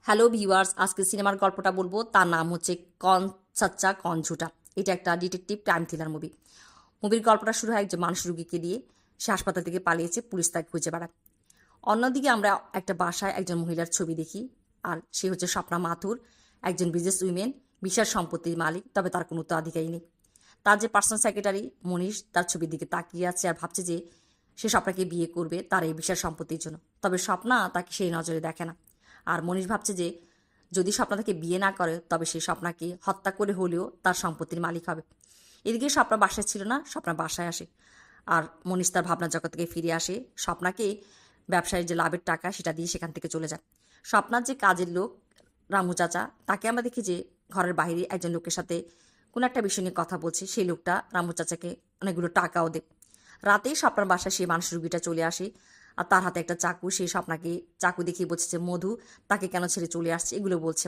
Hello viewers, আজকে সিনেমার গল্পটা বলবো। তার নাম হচ্ছে কন সাচ্চা কন ঝুটা। এটা একটা ডিটেকটিভ ক্রাইম থ্রিলার মুভি। মুভির গল্পটা শুরু হয় একজন মানুষ রুগীকে দিয়ে। সে হাসপাতাল থেকে পালিয়েছে, পুলিশ তাকে খুঁজে বেড়ায়। অন্যদিকে আমরা একটা বাসায় একজন মহিলার ছবি দেখি। আর সে হচ্ছে স্বপ্না মাথুর, একজন বিজনেস উইমেন, বিশাল সম্পত্তির মালিক, তবে তার কোনো উত্তরাধিকারী নেই। তার যে পার্সোনাল সেক্রেটারি মনীষ তার ছবির দিকে তাকিয়ে আছে আর ভাবছে যে সে স্বপ্নাকে বিয়ে করবে তার এই বিশাল সম্পত্তির জন্য। তবে স্বপ্না তাকে সেই নজরে দেখে না। আর মনীষ ভাবছে যে যদি স্বপ্না তাকে বিয়ে না করে তবে সে স্বপ্নাকে হত্যা করে হলেও তার সম্পত্তির মালিক হবে। এদিকে স্বপ্না বাসায় ছিল না, স্বপ্না বাসায় আসে। আর মনীষ তার ভাবনা জগৎ থেকে ফিরে আসে। স্বপ্নাকে ব্যবসায়ের যে লাভের টাকা সেটা দিয়ে সেখান থেকে চলে যায়। স্বপ্নার যে কাজের লোক রামু চাচা, তাকে আমরা দেখি যে ঘরের বাইরে একজন লোকের সাথে কোনো একটা বিষয় নিয়ে কথা বলছে। সেই লোকটা রামু চাচাকে অনেকগুলো টাকাও দেয়। রাতেই স্বপ্নার বাসায় সেই মানুষ রুগীটা চলে আসে। আর তার হাতে একটা চাকু। সেই স্বপ্নাকে চাকু দেখিয়ে বলছে যে মধু তাকে কেন ছেড়ে চলে আসছে, এগুলো বলছে।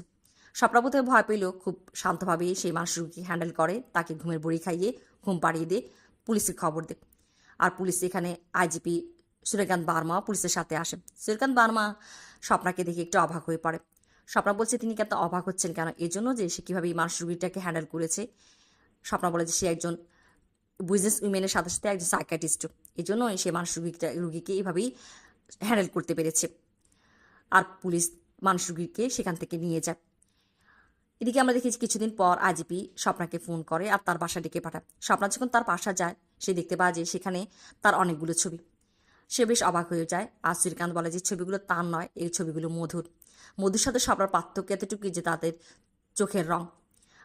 স্বপ্না প্রথমে ভয় পেলেও খুব শান্তভাবেই সেই মানুষ রুগীকে হ্যান্ডেল করে। তাকে ঘুমের বড়ি খাইয়ে ঘুম পাড়িয়ে দিয়ে পুলিশের খবর দেয়। আর পুলিশ এখানে আইজিপি সূর্যকান্ত বার্মা পুলিশের সাথে আসে। সূর্যকান্ত বার্মা স্বপ্নাকে দেখে একটু অবাক হয়ে পড়ে। স্বপ্না বলছে তিনি কেন অবাক হচ্ছেন কেন, এই জন্য যে সে কীভাবে এই মানুষ রুগীটাকে হ্যান্ডেল করেছে। স্বপ্না বলে যে সে একজন বিজনেস উইমেনের সাথে সাথে একজন সাইকিয়াট্রিস্টও, এই জন্যই সে মানুষ রুগীকে এইভাবেই হ্যান্ডেল করতে পেরেছে। আর পুলিশ মানুষ রুগীকে সেখান থেকে নিয়ে যায়। এদিকে আমরা দেখেছি কিছুদিন পর আইজিপি স্বপ্নাকে ফোন করে আর তার বাসা ডেকে পাঠায়। স্বপ্না যখন তার বাসা যায় সে দেখতে পায় যে সেখানে তার অনেকগুলো ছবি। সে বেশ অবাক হয়ে যায়। আর শ্রীকান্ত বলে যে ছবিগুলো তার নয়, এই ছবিগুলো মধুর। মধুর সাথে স্বপ্নার পার্থক্য এতটুকুই যে তাদের চোখের রং।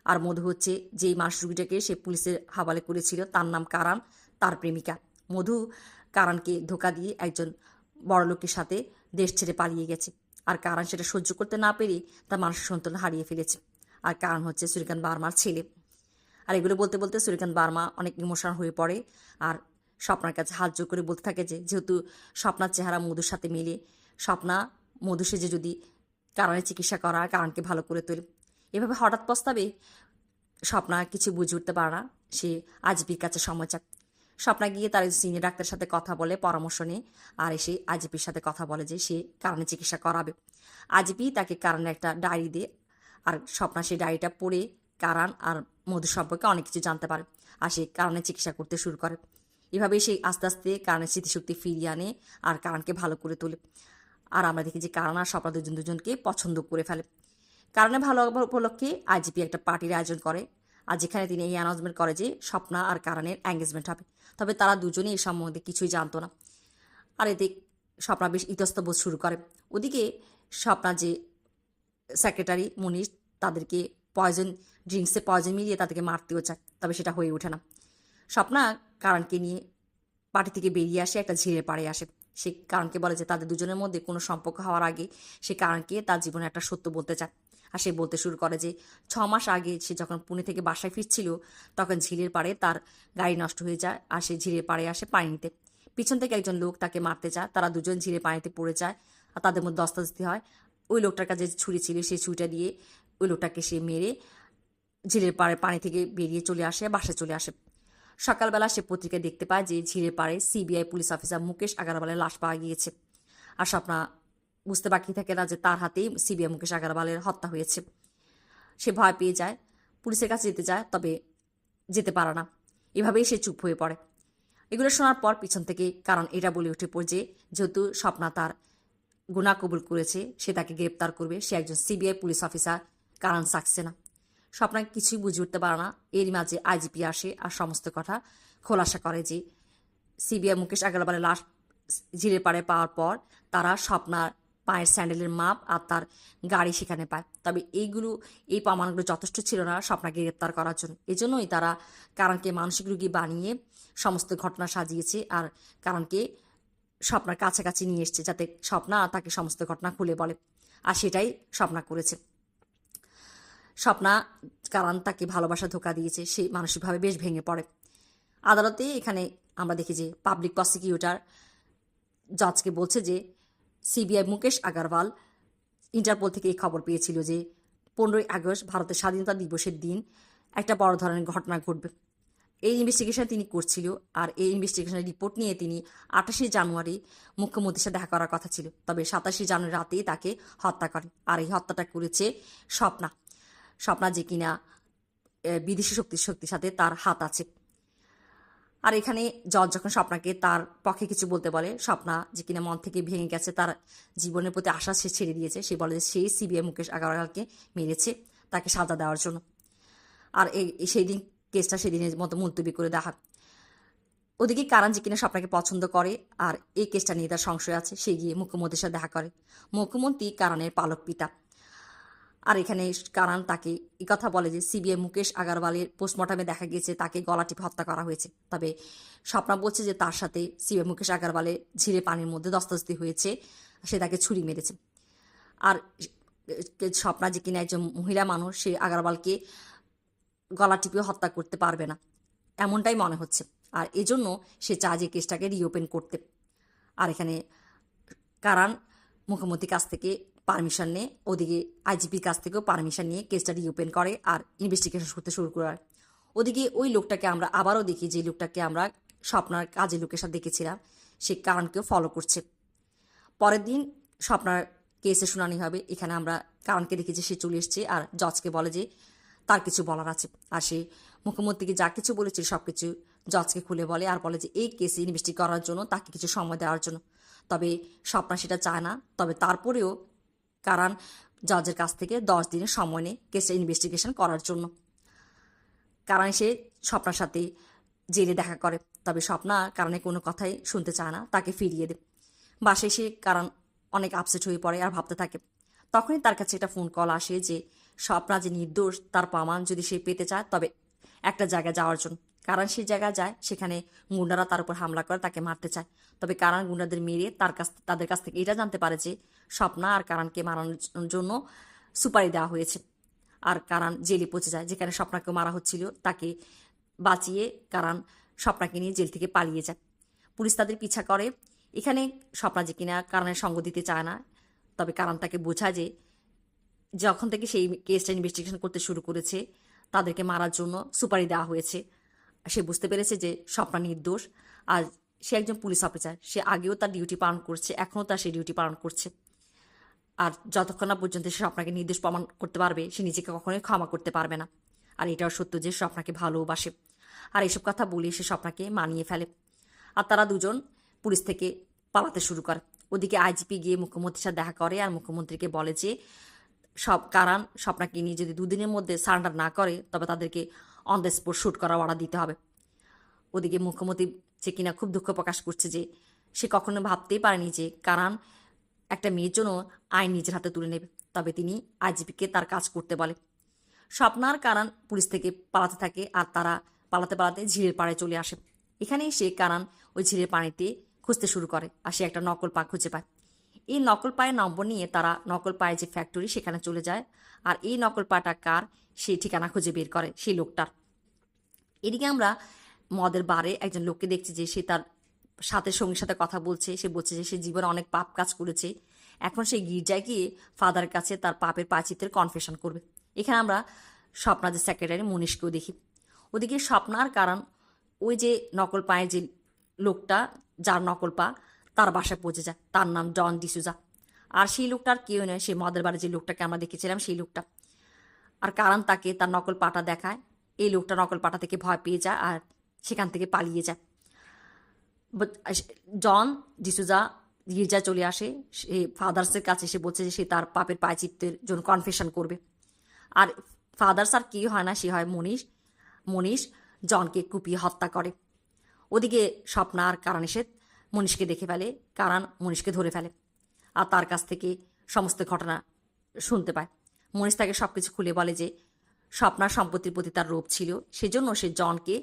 আর মধু হচ্ছে যেই মানুষ রুগীটাকে সে পুলিশের হাওয়ালে করেছিল, তার নাম কারান, তার প্রেমিকা। মধু কারানকে ধোকা দিয়ে একজন বড়লোকের সাথে দেশ ছেড়ে পালিয়ে গেছে। আর কারান সেটা সহ্য করতে না পেরে তার মানসিক সন্তুলন হারিয়ে ফেলেছে। আর কারণ হচ্ছে সূর্যকান্ত বার্মার ছেলে। আর এগুলো বলতে বলতে সূর্যকান্ত বার্মা অনেক ইমোশনাল হয়ে পড়ে। আর স্বপ্নার কাছে হাত জোর করে বলতে থাকে যে যেহেতু স্বপ্নার চেহারা মধুর সাথে মিলে, স্বপ্না মধু সেজে যদি কারণে চিকিৎসা করা কারণকে ভালো করে তোলে। এভাবে হঠাৎ প্রস্তাবে স্বপ্না কিছু বুঝে উঠতে পারে না। সে আজবির কাছে সময় চায়। স্বপ্না গিয়ে তার সিনিয়র ডাক্তারের সাথে কথা বলে, পরামর্শ নেয়। আর এসে আজবির সাথে কথা বলে যে সে কারণে চিকিৎসা করাবে। আজবি তাকে কারণে একটা ডায়েরি দিয়ে। আর স্বপ্না সেই ডায়েরিটা পড়ে কারণ আর মধু সম্পর্কে অনেক কিছু জানতে পারে। আর সে কারণে চিকিৎসা করতে শুরু করে। এভাবেই সে আস্তে আস্তে কারণের স্মৃতিশক্তি ফিরিয়ে আনে আর কারণকে ভালো করে তোলে। আর আমরা দেখি যে কারণ আর স্বপ্না দুজন দুজনকে পছন্দ করে ফেলে। কারণে ভালো উপলক্ষে আইজিপি একটা পার্টির আয়োজন করে। আর যেখানে তিনি এই অ্যানাউন্সমেন্ট করে যে স্বপ্না আর কারণের এঙ্গেজমেন্ট হবে। তবে তারা দুজনেই এই সম্বন্ধে কিছুই জানতো না। আর এতে স্বপ্না বেশ ইতস্তত বোধ শুরু করে। ওদিকে স্বপ্না যে সেক্রেটারি মনীষ তাদেরকে পয়জন ড্রিঙ্কসে পয়জন মিলিয়ে তাদেরকে মারতেও চায়, তবে সেটা হয়ে ওঠে না। স্বপ্না কারণকে নিয়ে পার্টি থেকে বেরিয়ে আসে, একটা ঝিলের পাড়ে আসে। সে কারণকে বলে যে তাদের দুজনের মধ্যে কোনো সম্পর্ক হওয়ার আগে সে কারণকে তার জীবনে একটা সত্য বলতে চায়। আর সে বলতে শুরু করে যে 6 মাস আগে সে যখন পুনে থেকে বাসায় ফিরছিল তখন ঝিলের পাড়ে তার গাড়ি নষ্ট হয়ে যায়। আর সে ঝিলের পাড়ে আসে পানি নিতে। পিছন থেকে একজন লোক তাকে মারতে চায়। তারা দুজন ঝিলের পানিতে পড়ে যায়। আর তাদের মধ্যে ধস্তাধস্তি হয়। ওই লোকটার কাছে ছুরি ছিল, সেই ছুরিটা দিয়ে ওই লোকটাকে সে মেরে ঝিলের পাড়ে পানি থেকে বেরিয়ে চলে আসে, বাসায় চলে আসে। সকালবেলা সে পত্রিকায় দেখতে পায় যে ঝিলের পাড়ে সিবিআই পুলিশ অফিসার মুকেশ আগারওয়ালের লাশ পাওয়া গিয়েছে। আর স্বপ্না বুঝতে বাকি থাকে না যে তার হাতেই সিবিআই মুকেশ আগারওয়ালের হত্যা হয়েছে। সে ভয় পেয়ে যায়, পুলিশের কাছে যেতে যায়, তবে যেতে পারে না। এভাবেই সে চুপ হয়ে পড়ে। এগুলো শোনার পর পিছন থেকে কারণ এটা বলে উঠে পড়ে যে যেহেতু স্বপ্না তার গুনাহ কবুল করেছে সে তাকে গ্রেপ্তার করবে। সে একজন সিবিআই পুলিশ অফিসার, কারণ সাকসেনা। স্বপ্না কিছুই বুঝে উঠতে পারে না। এরই মাঝে আইজিপি আসে আর সমস্ত কথা খোলাসা করে যে সিবিআই মুকেশ আগারওয়ালের লাশ ঝিলের পাড়ে পাওয়ার পর তারা স্বপ্নার পায়ের স্যান্ডেলের মাপ আর তার গাড়ি সেখানে পায়। তবে এই প্রমাণগুলো যথেষ্ট ছিল না স্বপ্নাকে গ্রেপ্তার করার জন্য। এজন্যই তারা কারণকে মানসিক রোগী বানিয়ে সমস্ত ঘটনা সাজিয়েছে আর কারণকে স্বপ্নার কাছাকাছি নিয়ে এসছে যাতে স্বপ্না তাকে সমস্ত ঘটনা খুলে বলে। আর সেটাই স্বপ্না করেছে। স্বপ্না কারণ তাকে ভালোবাসা ধোঁকা দিয়েছে, সে মানসিকভাবে বেশ ভেঙে পড়ে। আদালতে এখানে আমরা দেখি যে পাবলিক প্রসিকিউটর জজকে বলছে যে সিবিআই মুকেশ আগারওয়াল ইন্টারপোল থেকে এই খবর পেয়েছিল যে 15ই আগস্ট ভারতের স্বাধীনতা দিবসের দিন একটা বড় ধরনের ঘটনা ঘটবে। এই ইনভেস্টিগেশন তিনি করছিল। আর এই ইনভেস্টিগেশনের রিপোর্ট নিয়ে তিনি 28শে জানুয়ারি মুখ্যমন্ত্রীর সাথে দেখা করার কথা ছিল, তবে 27শে জানুয়ারি রাতেই তাকে হত্যা করে। আর এই হত্যাটা করেছে স্বপ্না। স্বপ্না যে কিনা বিদেশি শক্তির সাথে তার হাত আছে। আর এখানে জজ যখন স্বপ্নাকে তার পক্ষে কিছু বলতে বলে, স্বপ্না যে কিনা মন থেকে ভেঙে গেছে, তার জীবনের প্রতি আশা সে ছেড়ে দিয়েছে, সে বলে যে সেই সিবিআই মুকেশ আগারওয়ালকে মেরেছে তাকে সাজা দেওয়ার জন্য। আর সেই দিন কেসটা সেদিনের মতো মুলতবি করে দেওয়া হয়। ওদিকে কারণ যে কিনা স্বপ্নাকে পছন্দ করে আর এই কেসটা নিয়ে তার সংশয় আছে, সে গিয়ে মুখ্যমন্ত্রীর সাথে দেখা করে। মুখ্যমন্ত্রী কারণের পালক পিতা। আর এখানে কারণ তাকে এই কথা বলে যে সিবিআই মুকেশ আগারওয়ালের পোস্টমর্টমে দেখা গিয়েছে তাকে গলা টিপে হত্যা করা হয়েছে। তবে স্বপ্না বলছে যে তার সাথে সিবিআই মুকেশ আগারওয়ালের ঝিরে পানির মধ্যে দস্তাদস্তি হয়েছে, সে তাকে ছুরি মেরেছে। আর স্বপ্না যে কিনা একজন মহিলা মানুষ, সে আগারওয়ালকে গলা টিপে হত্যা করতে পারবে না, এমনটাই মনে হচ্ছে। আর এজন্য সে চায় যে কেসটাকে রিওপেন করতে। আর এখানে কারণ মুখ্যমন্ত্রীর কাছ থেকে পারমিশন নেয়, ওদিকে আইজিপির কাছ থেকেও পারমিশন নিয়ে কেসটা রিওপেন করে আর ইনভেস্টিগেশন করতে শুরু করে। ওদিকে ওই লোকটাকে আমরা আবারও দেখি, যে লোকটাকে আমরা স্বপ্নার কাজের লোকের সাথে দেখেছিলাম, সে কারণকেও ফলো করছে। পরের দিন স্বপ্নার কেসে শুনানি হবে। এখানে আমরা কারণকে দেখি যে সে চলে এসছে আর জজকে বলে যে তার কিছু বলার আছে। আর সে মুখ্যমন্ত্রীকে যা কিছু বলেছিল সব কিছু জজকে খুলে বলে আর বলে যে এই কেসে ইনভেস্টিগেট করার জন্য তাকে কিছু সময় দেওয়ার জন্য। তবে স্বপ্না সেটা চায় না। তবে তারপরেও কারণ জজের কাছ থেকে 10 দিনের সময় নেয় কেসটা ইনভেস্টিগেশন করার জন্য। কারণ সে স্বপ্নার সাথে জেলে দেখা করে, তবে স্বপ্না কারণে কোনো কথাই শুনতে চায় না, তাকে ফিরিয়ে দেয়। বাসায় সে কারণ অনেক আপসেট হয়ে পড়ে আর ভাবতে থাকে। তখনই তার কাছে একটা ফোন কল আসে যে স্বপ্না যে নির্দোষ তার প্রমাণ যদি সে পেতে চায় তবে একটা জায়গায় যাওয়ার জন্য। কারণ সেই জায়গায় যায়, সেখানে গুন্ডারা তার উপর হামলা করে তাকে মারতে চায়। তবে কারণ গুন্ডাদের মেরে তাদের কাছ থেকে এটা জানতে পারে যে স্বপ্না আর কারণকে মারানোর জন্য সুপারি দেওয়া হয়েছে। আর কারণ জেলে পচে যায়, যেখানে স্বপ্নাকে মারা হচ্ছিল তাকে বাঁচিয়ে কারণ স্বপ্নাকে নিয়ে জেল থেকে পালিয়ে যায়। পুলিশ তাদের পিছা করে। এখানে স্বপ্না যে কিনা কারণের সঙ্গ দিতে চায় না, তবে কারণ তাকে বোঝায় যে যখন থেকে সেই কেসটা ইনভেস্টিগেশন করতে শুরু করেছে তাদেরকে মারার জন্য সুপারি দেওয়া হয়েছে। সে বুঝতে পেরেছে যে স্বপ্না নির্দোষ। আর সে একজন পুলিশ অফিসার, সে আগেও তার ডিউটি পালন করছে, এখনও তার সেই ডিউটি পালন করছে। আর যতক্ষণ না পর্যন্ত সে স্বপ্নাকে নির্দোষ প্রমাণ করতে পারবে, সে নিজেকে কখনোই ক্ষমা করতে পারবে না। আর এটাও সত্য যে স্বপ্নাকে ভালোবাসে। আর এসব কথা বলে সে স্বপ্নাকে মানিয়ে ফেলে। আর তারা দুজন পুলিশ থেকে পালাতে শুরু করে। ওদিকে আইজিপি গিয়ে মুখ্যমন্ত্রীর সাথে দেখা করে আর মুখ্যমন্ত্রীকে বলে যে কারণ স্বপ্নাকে নিয়ে যদি 2 দিনের মধ্যে সারেন্ডার না করে তবে তাদেরকে অন দ্য স্পট শ্যুট করার অর্ডার দিতে হবে। ওদিকে মুখ্যমন্ত্রী যে কিনা খুব দুঃখ প্রকাশ করছে যে সে কখনো ভাবতেই পারেনি যে কারণ একটা মেয়ের জন্য আইন নিজের হাতে তুলে নেবে। তবে তিনি আইজিপিকে তার কাজ করতে বলে। স্বপ্নার কারণ পুলিশ থেকে পালাতে থাকে আর তারা পালাতে পালাতে ঝিলের পাড়ে চলে আসে। এখানেই সে কারণ ওই ঝিলের পানিতে খুঁজতে শুরু করে আর সে একটা নকল পা খুঁজে পায়। এই নকল পায়ের নম্বর নিয়ে তারা নকল পায়ের যে ফ্যাক্টরি সেখানে চলে যায় আর এই নকল পাটা কার সেই ঠিকানা খুঁজে বের করে সেই লোকটার। এদিকে আমরা মদের বারে একজন লোককে দেখছি যে সে তার সঙ্গীর সাথে কথা বলছে। সে বলছে যে সে জীবনে অনেক পাপ কাজ করেছে, এখন সে গির্জায় গিয়ে ফাদারের কাছে তার পাপের প্রায়শ্চিত্তের কনফেশন করবে। এখানে আমরা স্বপ্না যে সেক্রেটারি মনীষকেও দেখি। ওদিকে স্বপ্নার কারণ ওই যে নকল পায়ের যে লোকটা, যার নকল পা, তার বাসায় পৌঁছে যায়। তার নাম ডন ডিসুজা। আর সেই লোকটার কেউ নয়, সেই মদের বারে যে লোকটাকে আমরা দেখেছিলাম সেই লোকটা। আর কারণ তাকে তার নকল পাটা দেখায়। এই লোকটা নকল পাটা থেকে ভয় পেয়ে যায় আর সেখান থেকে পালিয়ে যায়। জন ডিসুজা গির্জায় চলে আসে। সে ফাদার্সের কাছে এসে বলছে যে সে তার পাপের প্রায়শ্চিত্তের জন্য কনফেশন করবে। আর ফাদার্স আর কেউ হয় না, সে হয় মনীষ জনকে কুপিয়ে হত্যা করে। ওদিকে স্বপ্না আর কারণ এসে মনীষকে দেখে ফেলে, কারণ মনীষকে ধরে ফেলে আর তার কাছ থেকে সমস্ত ঘটনা শুনতে পায়। মনীষ তাকে সব কিছু খুলে বলে যে স্বপ্নার সম্পত্তির প্রতি তার লোভ ছিল, সেজন্য সে জনকে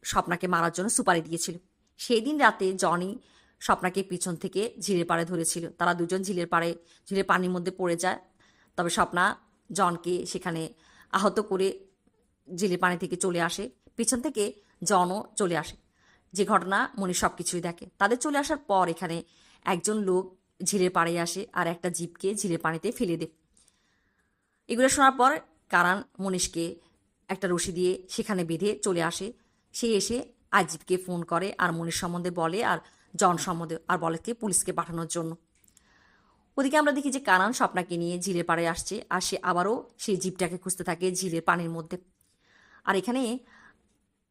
স্বপ্নাকে মারার জন্য সুপারি দিয়েছিল। সেই দিন রাতে জনই স্বপ্নাকে পিছন থেকে ঝিলের পাড়ে ধরেছিল। তারা দুজন ঝিলের পানির মধ্যে পড়ে যায়। তবে স্বপ্না জনকে সেখানে আহত করে ঝিলের পানি থেকে চলে আসে। পিছন থেকে জনও চলে আসে। যে ঘটনা মনীষ সব কিছুই দেখে। তাদের চলে আসার পর এখানে একজন লোক ঝিলের পাড়ে আসে আর একটা জিপকে ঝিলের পানিতে ফেলে দেয়। এগুলো শোনার পর কারণ মনীষকে একটা রশি দিয়ে সেখানে বেঁধে চলে আসে। সে এসে আইজিপিকে ফোন করে আর মনির সম্বন্ধে বলে আর জন সম্বন্ধে আর বলে কি পুলিশকে পাঠানোর জন্য। ওদিকে আমরা দেখি যে কানান স্বপ্নাকে নিয়ে ঝিলের পাড়ে আসছে আর সে আবারও সেই জিপটাকে খুঁজতে থাকে ঝিলের পানির মধ্যে। আর এখানে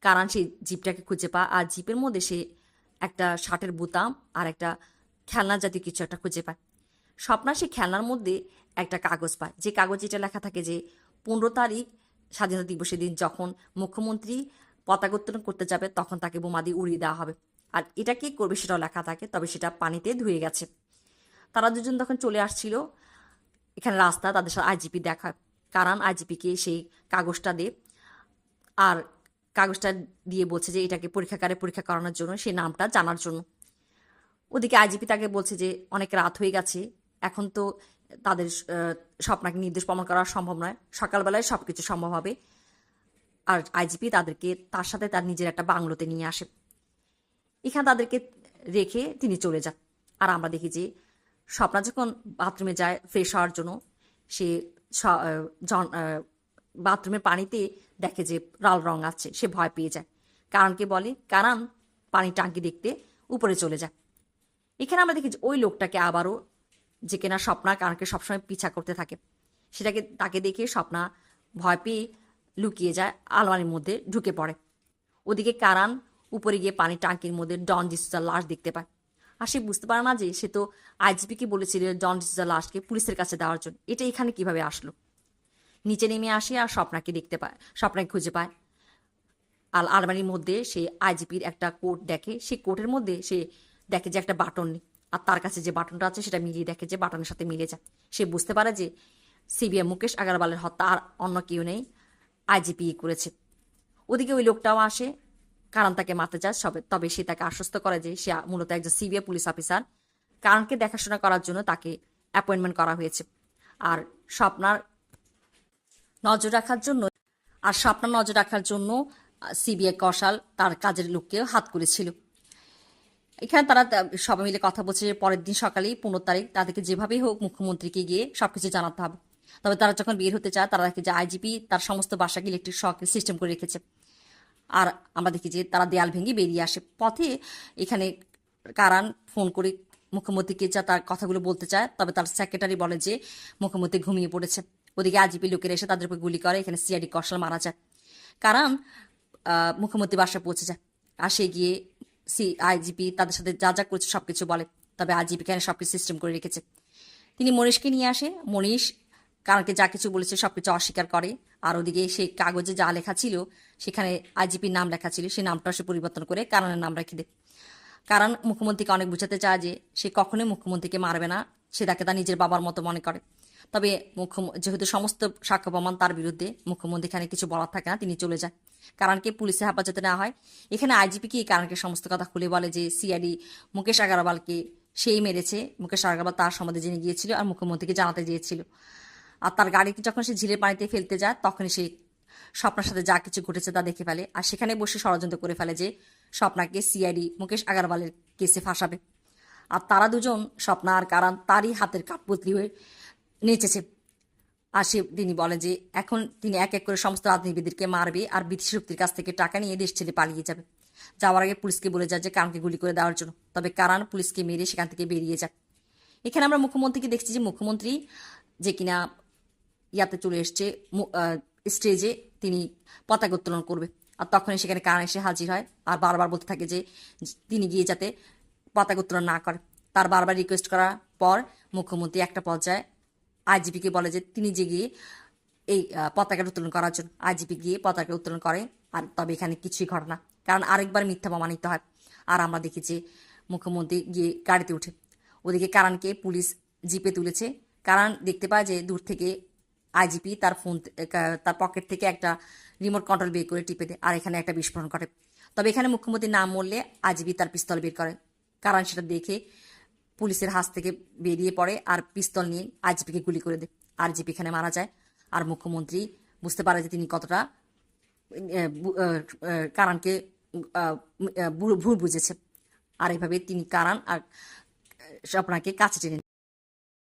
কানান সেই জিপটাকে খুঁজে পায় আর জিপের মধ্যে সে একটা শার্টের বোতাম আর একটা খেলনা জাতীয় কিছু একটা খুঁজে পায়। স্বপ্না সেই খেলনার মধ্যে একটা কাগজ পায়, যে কাগজে এটা লেখা থাকে যে 15 তারিখ স্বাধীনতা দিবসের দিন যখন মুখ্যমন্ত্রী পতাকা উত্তোলন করতে যাবে তখন তাকে বোমা দিয়ে উড়িয়ে দেওয়া হবে। আর এটা কে করবে সেটাও লেখা থাকে, তবে সেটা পানিতে ধুয়ে গেছে। তারা দুজন তখন চলে আসছিল এখানে রাস্তা, তাদের সাথে আইজিপি দেখা। কারণ আইজিপিকে সেই কাগজটা দে আর কাগজটা দিয়ে বলছে যে এটাকে পরীক্ষাগারে পরীক্ষা করানোর জন্য, সেই নামটা জানার জন্য। ওদিকে আইজিপি তাকে বলছে যে অনেক রাত হয়ে গেছে, এখন তো তাদের স্বপ্নাকে নির্দোষ প্রমাণ করা সম্ভব নয়, সকালবেলায় সব কিছু সম্ভব হবে। আর আইজিপি তাদেরকে তার সাথে তার নিজের একটা বাংলোতে নিয়ে আসে। এখানে তাদেরকে রেখে তিনি চলে যান। আর আমরা দেখি যে স্বপ্না যখন বাথরুমে যায় ফ্রেশ হওয়ার জন্য, সে বাথরুমের পানিতে দেখে যে লাল রং আছে, সে ভয় পেয়ে যায়। কারণকে বলে, কারণ পানির টাঙ্কি দেখতে উপরে চলে যায়। এখানে আমরা দেখি যে ওই লোকটাকে আবারও, যে কিনা স্বপ্না কারণকে সবসময় পিছা করতে থাকে, তাকে দেখে স্বপ্না ভয় পেয়ে লুকিয়ে যায়, আলমারির মধ্যে ঢুকে পড়ে। ওদিকে কারান উপরে গিয়ে পানির টাঙ্কির মধ্যে ডন ডিসুজার লাশ দেখতে পায়। আর সে বুঝতে পারে না যে সে তো আইজিপিকে বলেছিল ডন ডিসুজার লাশকে পুলিশের কাছে দেওয়ার জন্য, এটা এখানে কিভাবে আসলো। নিচে নেমে আসে আর স্বপ্নাকে দেখতে পায়, স্বপ্নাকে খুঁজে পায়। আর আলমারির মধ্যে সে আইজিপির একটা কোট দেখে, সেই কোটের মধ্যে সে দেখে যে একটা বাটন নেই, আর তার কাছে যে বাটনটা আছে সেটা মিলিয়ে দেখে যে বাটনের সাথে মিলে যায়। সে বুঝতে পারে যে সিবিআই মুকেশ আগারওয়ালের হত্যা আর অন্য কেউ নেই, আইজিপি করেছে। ওদিকে ওই লোকটাও আসে, কারণ তাকে মারতে চায় সবে, তবে সে তাকে আশ্বস্ত করে যে সে মূলত একজন সিবিআই পুলিশ অফিসার, কারণকে দেখাশোনা করার জন্য তাকে অ্যাপয়েন্টমেন্ট করা হয়েছে। আর স্বপ্নার নজর রাখার জন্য সিবিআই কৌশল তার কাজের লোককে হাত করেছিল। এখানে তারা সবাই মিলে কথা বলছে যে পরের দিন সকালেই 15 তারিখ তাদেরকে যেভাবেই হোক মুখ্যমন্ত্রীকে গিয়ে সবকিছু জানাতে হবে। তবে তারা যখন বের হতে চায়, তারা দেখে যে আইজিপি তার সমস্ত বাসাকে ইলেকট্রিক শক সিস্টেম করে রেখেছে। আর আমরা দেখি যে তারা দেয়াল ভেঙে বেরিয়ে আসে। পথে এখানে কারান ফোন করে মুখ্যমন্ত্রীকে যা তার কথাগুলো বলতে চায়, তবে তার সেক্রেটারি বলে যে মুখ্যমন্ত্রী ঘুমিয়ে পড়েছে। ওদিকে আইজিপি লোকেরা এসে তাদের উপর গুলি করে, এখানে সিআইডি কৌশল মারা যায়। কারণ মুখ্যমন্ত্রী বাসায় পৌঁছে যায়, আর সে গিয়ে আইজিপি তাদের সাথে যা যা করছে সবকিছু বলে। তবে আইজিপি এখানে সবকিছু সিস্টেম করে রেখেছে। তিনি মনীষকে নিয়ে আসে, মনীষ কারণকে যা কিছু বলেছে সবকিছু অস্বীকার করে। আর ওদিকে সেই কাগজে যা লেখা ছিল সেখানে আইজিপির নাম লেখা ছিল, সেই নামটা সে পরিবর্তন করে কারণের নাম রেখে দেয়। কারণ মুখ্যমন্ত্রীকে অনেক বোঝাতে চায় যে সে কখনোই মুখ্যমন্ত্রীকে মারবে না, সে তাকে তার নিজের বাবার মতো মনে করে। তবে যেহেতু সমস্ত সাক্ষ্য প্রমাণ তার বিরুদ্ধে, মুখ্যমন্ত্রী এখানে কিছু বলার থাকে না, তিনি চলে যায়। কারণকে পুলিশের হেফাজতে নেওয়া হয়। এখানে আইজিপি কি কারণকে সমস্ত কথা খুলে বলে যে সিআইডি মুকেশ আগারওয়ালকে সেই মেরেছে, মুকেশ আগারওয়াল তার সম্বন্ধে জেনে গিয়েছিল আর মুখ্যমন্ত্রীকে জানাতে গিয়েছিল। আর তার গাড়িকে যখন সে ঝিলের পানিতে ফেলতে যায়, তখনই সে স্বপ্নার সাথে যা কিছু ঘটেছে তা দেখে ফেলে। আর সেখানে বসে ষড়যন্ত্র করে ফেলে যে স্বপ্নাকে সিআইডি মুকেশ আগারওয়ালের কেসে ফাঁসাবে। আর তারা দুজন, স্বপ্না আর কারণ, তারই হাতের কাঠপুতলি হয়ে নেচেছে। আর তিনি বলেন যে এখন তিনি এক এক করে সমস্ত রাজনীতিবিদদেরকে মারবে আর বিদেশি শক্তির কাছ থেকে টাকা নিয়ে দেশ ছেড়ে পালিয়ে যাবে। যাওয়ার আগে পুলিশকে বলে যায় যে কারণকে গুলি করে দেওয়ার জন্য, তবে কারণ পুলিশকে মেরে সেখান থেকে বেরিয়ে যায়। এখানে আমরা মুখ্যমন্ত্রীকে দেখছি যে মুখ্যমন্ত্রী যে কিনা ইয়াতে চলে এসছে স্টেজে, তিনি পতাকা উত্তোলন করবে। আর তখনই সেখানে কারণ এসে হাজির হয় আর বারবার বলতে থাকে যে তিনি গিয়ে যাতে পতাকা উত্তোলন না করে। তার বারবার রিকোয়েস্ট করার পর মুখ্যমন্ত্রী একটা পর্যায়ে আইজিপিকে বলে যে তিনি যে গিয়ে এই পতাকা উত্তোলন করার জন্য। আইজিপি গিয়ে পতাকা উত্তোলন করে, আর তবে এখানে কিছুই ঘটে না, কারণ আরেকবার মিথ্যা প্রমাণিত হয়। আর আমরা দেখি যে মুখ্যমন্ত্রী গিয়ে গাড়িতে উঠে, ওদিকে কারণকে পুলিশ জিপে তুলেছে। কারণ দেখতে পায় যে দূর থেকে আইজিপি তার পকেট থেকে একটা রিমোট কন্ট্রোল বের করে টিপে দেয়, আর এখানে একটা বিস্ফোরণ ঘটে। তবে এখানে মুখ্যমন্ত্রী না মরলে আইজিপি তার পিস্তল বের করে। কারণ সেটা দেখে পুলিশের হাত থেকে বেরিয়ে পড়ে আর পিস্তল নিয়ে আইজিপিকে গুলি করে দেয়। আইজিপি এখানে মারা যায়। আর মুখ্যমন্ত্রী বুঝতে পারে যে তিনি কতটা কারণকে ভুল বুঝেছে। আর এভাবে তিনি কারণ আর স্বপ্নাকে কাছে টেনে